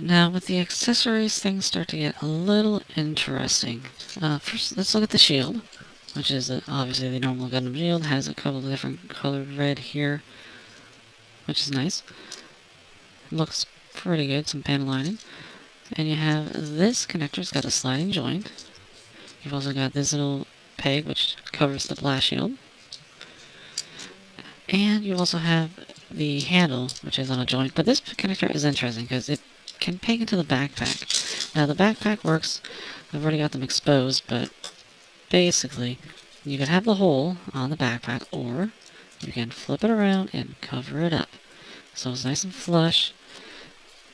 Now, with the accessories, things start to get a little interesting. First, let's look at the shield, which is obviously the normal Gundam shield. Has a couple of different colored red here, which is nice. Looks pretty good, some panel lining. And you have this connector, it's got a sliding joint. You've also got this little peg, which covers the blast shield. And you also have the handle, which is on a joint. But this connector is interesting, because it can peg into the backpack. Now, the backpack works, I've already got them exposed, but basically, you can have the hole on the backpack, or you can flip it around and cover it up. So it's nice and flush.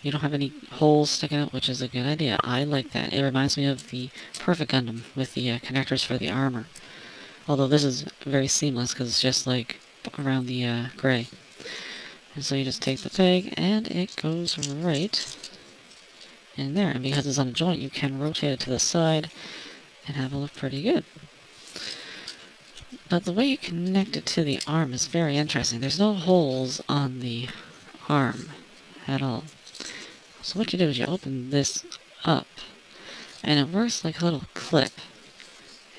You don't have any holes sticking out, which is a good idea. I like that. It reminds me of the Perfect Gundam with the connectors for the armor. Although this is very seamless, because it's just like around the gray. And so you just take the peg, and it goes right in there. And because it's on a joint, you can rotate it to the side and have it look pretty good. But the way you connect it to the arm is very interesting. There's no holes on the arm at all. So what you do is you open this up, and it works like a little clip.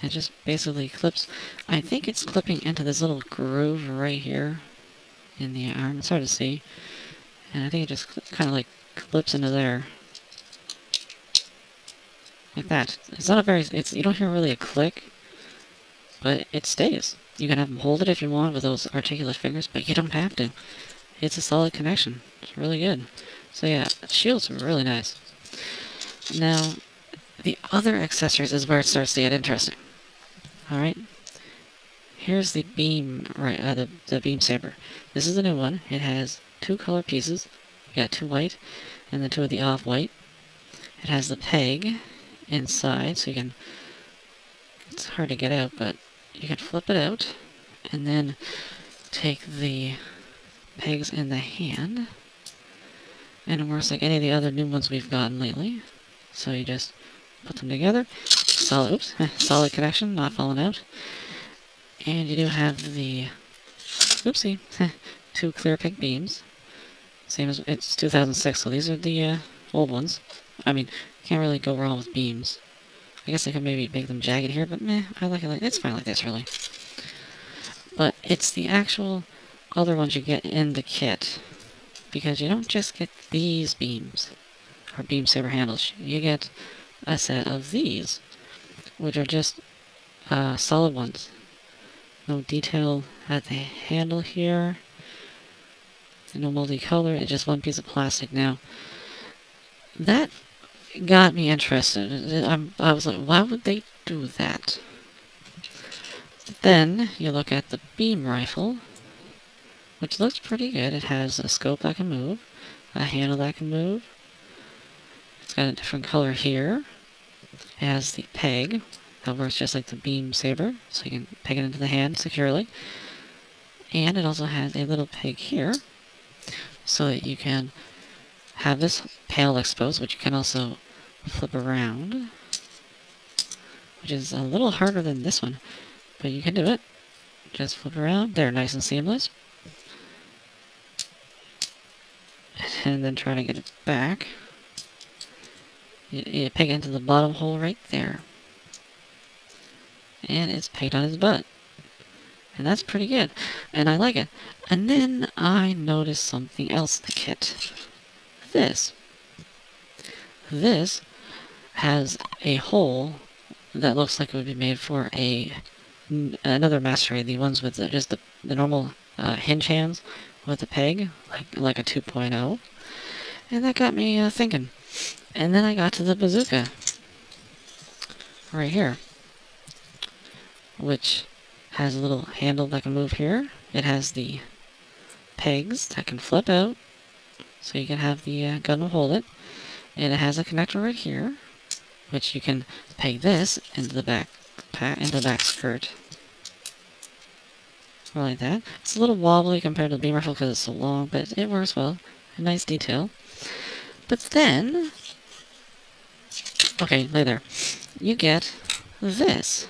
It just basically clips. I think it's clipping into this little groove right here in the arm. It's hard to see. And I think it just kind of like clips into there. Like that. It's not a very... you don't hear really a click, but it stays. You can have them hold it if you want with those articulate fingers, but you don't have to. It's a solid connection. It's really good. So yeah, shields are really nice. Now, the other accessories is where it starts to get interesting. Alright? Here's the beam, the beam saber. This is the new one. It has two color pieces. You got two white, and then two of the off-white. It has the peg inside, so you can... it's hard to get out, but you can flip it out, and then take the pegs in the hand, and it works like any of the other new ones we've gotten lately. So you just put them together, solid connection, not falling out, and you do have the, oopsie, two clear peg beams, same as, it's 2006, so these are the old ones. I mean, can't really go wrong with beams. I guess I could maybe make them jagged here, but meh, I like it like, it's fine like this, really. But it's the actual other ones you get in the kit, because you don't just get these beams, or beam saber handles, you get a set of these, which are just solid ones. No detail at the handle here, no multicolor, it's just one piece of plastic. Now, that got me interested. I was like, why would they do that? Then, you look at the beam rifle, which looks pretty good. It has a scope that can move, a handle that can move. It's got a different color here. It has the peg that works just like the beam saber, so you can peg it into the hand securely. And it also has a little peg here, so that you can have this panel exposed, which you can also flip around, which is a little harder than this one, but you can do it. Just flip around. They're nice and seamless. And then try to get it back. You peg it into the bottom hole right there. And it's pegged on his butt. And that's pretty good. And I like it. And then I noticed something else in the kit. This has a hole that looks like it would be made for another master raid, the ones with just the normal hinge hands with the peg, like a 2.0. And that got me thinking. And then I got to the bazooka right here, which has a little handle that can move here. It has the pegs that can flip out, so you can have the gun to hold it. And it has a connector right here, which you can peg this into the back skirt. Like that. It's a little wobbly compared to the beam rifle because it's so long, but it works well. A nice detail. But then, okay, later, you get this,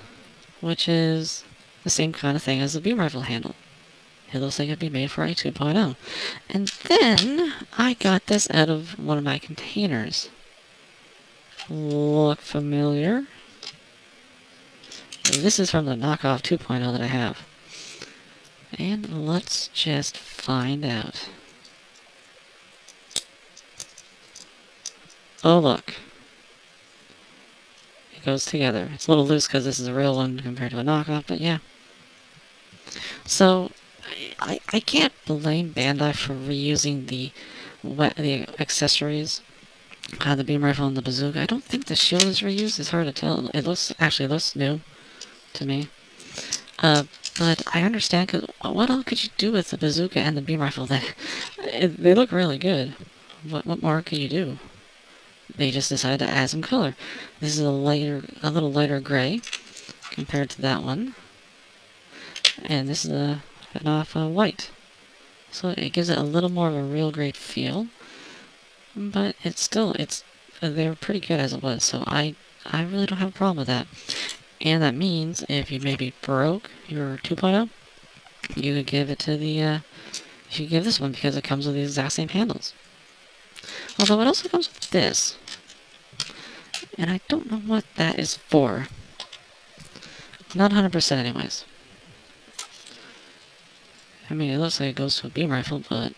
which is the same kind of thing as the beam rifle handle. It looks like it'd be made for a 2.0. And then I got this out of one of my containers. Look familiar? This is from the knockoff 2.0 that I have. And let's just find out. Oh, look. It goes together. It's a little loose because this is a real one compared to a knockoff, but yeah. So, I can't blame Bandai for reusing the accessories. The beam rifle and the bazooka. I don't think the shield is reused. It's hard to tell. It looks new to me. But I understand, because what else could you do with the bazooka and the beam rifle? They look really good. What more could you do? They just decided to add some color. This is a little lighter gray compared to that one. And this is an off white. So it gives it a little more of a real great feel. But they're pretty good as it was, so I really don't have a problem with that. And that means if you maybe broke your 2.0, you could give it to you could give this one because it comes with the exact same handles. Although it also comes with this. And I don't know what that is for. Not 100% anyways. I mean, it looks like it goes to a beam rifle, but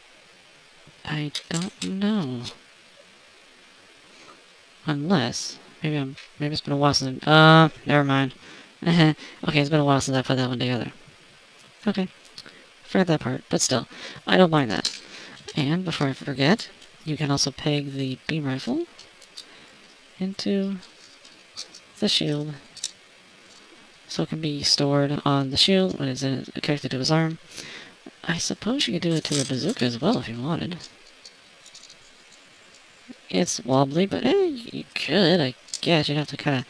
I don't know. Unless, maybe it's been a while since, never mind. Okay, it's been a while since I put that one together. Okay, forget that part, but still, I don't mind that. And, before I forget, you can also peg the beam rifle into the shield. So it can be stored on the shield when it's connected to his arm. I suppose you could do it to the bazooka as well if you wanted. It's wobbly, but you could, I guess. You'd have to kind of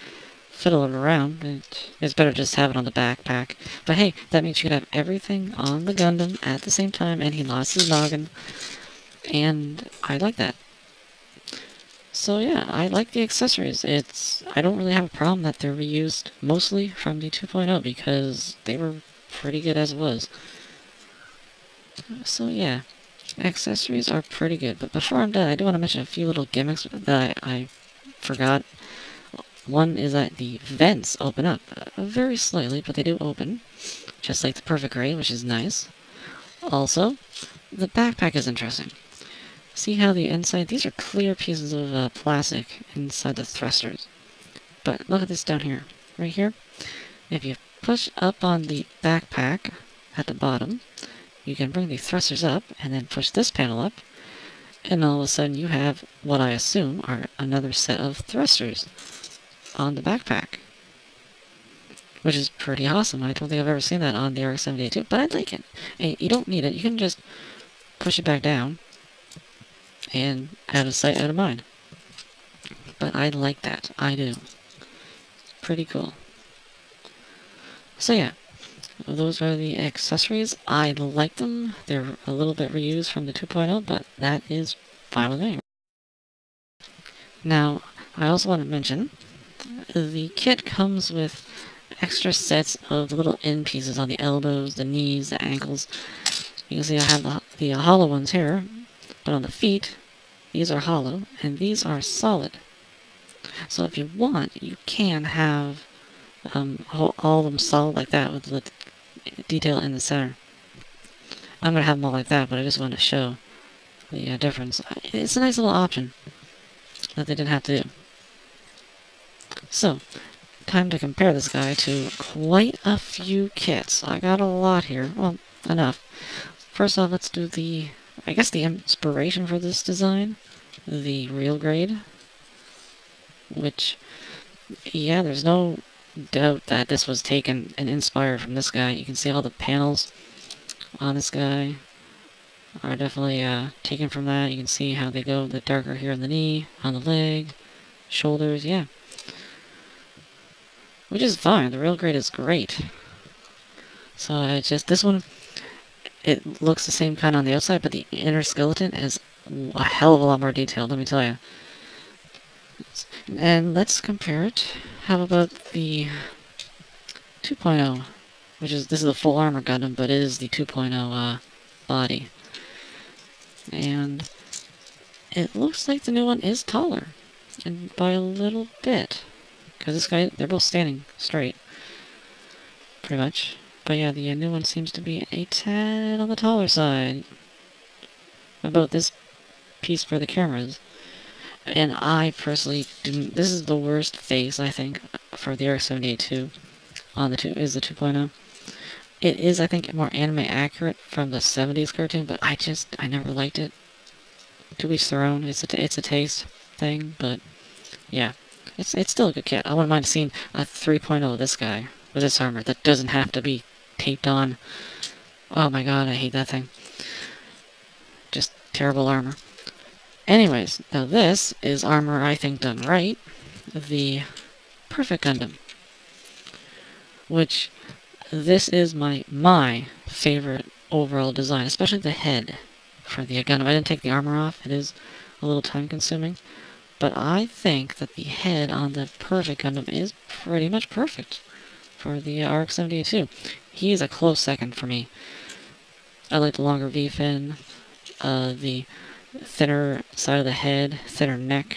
fiddle it around. It's better just have it on the backpack. But hey, that means you could have everything on the Gundam at the same time, and he lost his noggin. And I like that. So yeah, I like the accessories. I don't really have a problem that they're reused mostly from the 2.0 because they were pretty good as it was. So yeah. Accessories are pretty good, but before I'm done, I do want to mention a few little gimmicks that I forgot. One is that the vents open up very slightly, but they do open, just like the Perfect Gray, which is nice. Also, the backpack is interesting. See how the inside, these are clear pieces of plastic inside the thrusters. But look at this down here. Right here, if you push up on the backpack at the bottom, you can bring the thrusters up, and then push this panel up, and all of a sudden you have what I assume are another set of thrusters on the backpack. Which is pretty awesome. I don't think I've ever seen that on the RX-78-2, but I like it. Hey, you don't need it. You can just push it back down, and out of sight, out of mind. But I like that. I do. Pretty cool. So yeah. Those are the accessories. I like them. They're a little bit reused from the 2.0, but that is fine with me. Now, I also want to mention, the kit comes with extra sets of the little end pieces on the elbows, the knees, the ankles. You can see I have the hollow ones here, but on the feet, these are hollow, and these are solid. So if you want, you can have all of them solid like that with the detail in the center. I'm going to have them all like that, but I just wanted to show the difference. It's a nice little option that they didn't have to do. So, time to compare this guy to quite a few kits. I got a lot here. Well, enough. First off, let's do the inspiration for this design. The real grade. Which, yeah, there's no doubt that this was taken and inspired from this guy. You can see all the panels on this guy are definitely taken from that. You can see how they go the darker here on the knee, on the leg, shoulders, yeah. Which is fine. The real grade is great. So it's just this one, it looks the same kind on the outside, but the inner skeleton is a hell of a lot more detailed, let me tell you. And let's compare it. How about the 2.0 this is the full armor Gundam, but it is the 2.0 body. And it looks like the new one is taller, and by a little bit, because this guy, they're both standing straight, pretty much. But yeah, the new one seems to be a tad on the taller side about this piece for the cameras. And I personally didn't. This is the worst face, I think, for the RX-78-2 on the 2 is the 2.0. It is, I think, more anime accurate from the 70s cartoon, but I never liked it. To each their own. It's a taste thing, but yeah, it's still a good kit. I wouldn't mind seeing a 3.0 of this guy with this armor that doesn't have to be taped on. Oh my god, I hate that thing. Just terrible armor. Anyways, now this is armor I think done right. The Perfect Gundam. Which, this is my favorite overall design, especially the head for the Gundam. I didn't take the armor off, it is a little time consuming. But I think that the head on the Perfect Gundam is pretty much perfect for the RX-78-2. He is a close second for me. I like the longer V-fin, the thinner side of the head, thinner neck.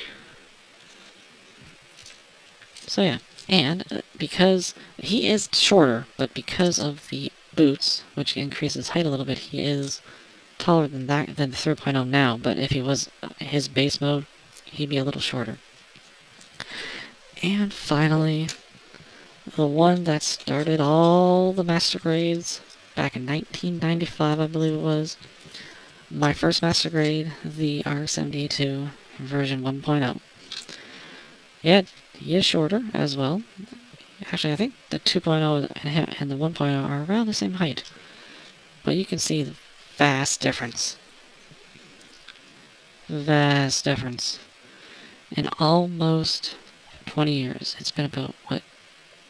So yeah, and because he is shorter, but because of the boots, which increases height a little bit, he is taller than the 3.0 now, but if he was his base mode, he'd be a little shorter. And finally, the one that started all the master grades back in 1995, I believe it was. My first master grade, the RX-78-2 version 1.0. Yeah, he is shorter as well. Actually, I think the 2.0 and the 1.0 are around the same height. But you can see the vast difference. Vast difference. In almost 20 years. It's been about, what?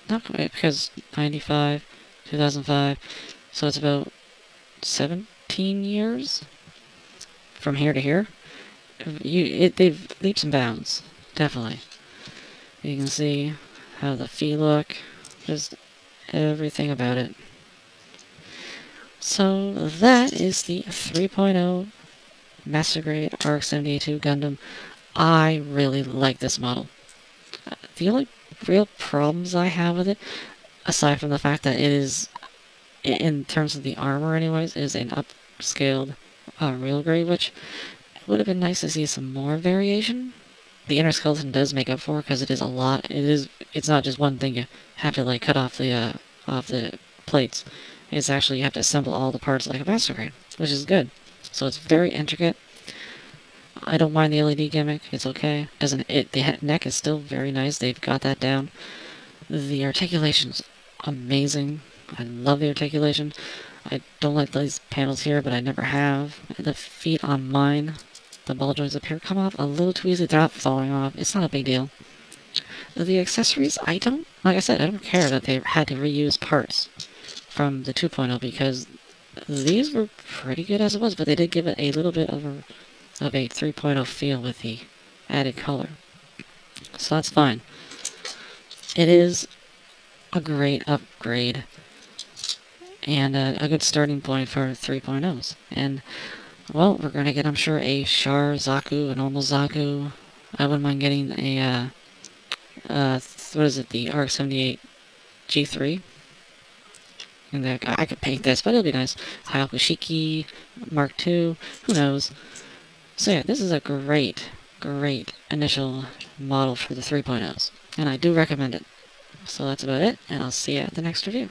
Not quite, because 95, 2005. So it's about 17 years from here to here. They've leaps and bounds. Definitely. You can see how the feet look. Just everything about it. So that is the 3.0 Master Grade RX-78-2 Gundam. I really like this model. The only real problems I have with it, aside from the fact that it is, in terms of the armor anyways, is an upscaled real grade, which would have been nice to see some more variation. The inner skeleton does make up for it, because it is a lot. It's not just one thing you have to like cut off the plates. It's actually you have to assemble all the parts like a master grade, which is good. So it's very intricate. I don't mind the LED gimmick. It's okay. The neck is still very nice. They've got that down. The articulation's amazing. I love the articulation. I don't like these panels here, but I never have. The feet on mine, the ball joints up here, come off a little too easily. They're not falling off. It's not a big deal. The accessories, like I said, I don't care that they had to reuse parts from the 2.0 because these were pretty good as it was, but they did give it a little bit of a 3.0 feel with the added color. So that's fine. It is a great upgrade and a good starting point for 3.0s. And, well, we're going to get, I'm sure, a Char Zaku, a normal Zaku. I wouldn't mind getting a, what is it, the RX-78 G3. And I could paint this, but it'll be nice. Hayakushiki, Mark II, who knows. So yeah, this is a great initial model for the 3.0s. And I do recommend it. So that's about it, and I'll see you at the next review.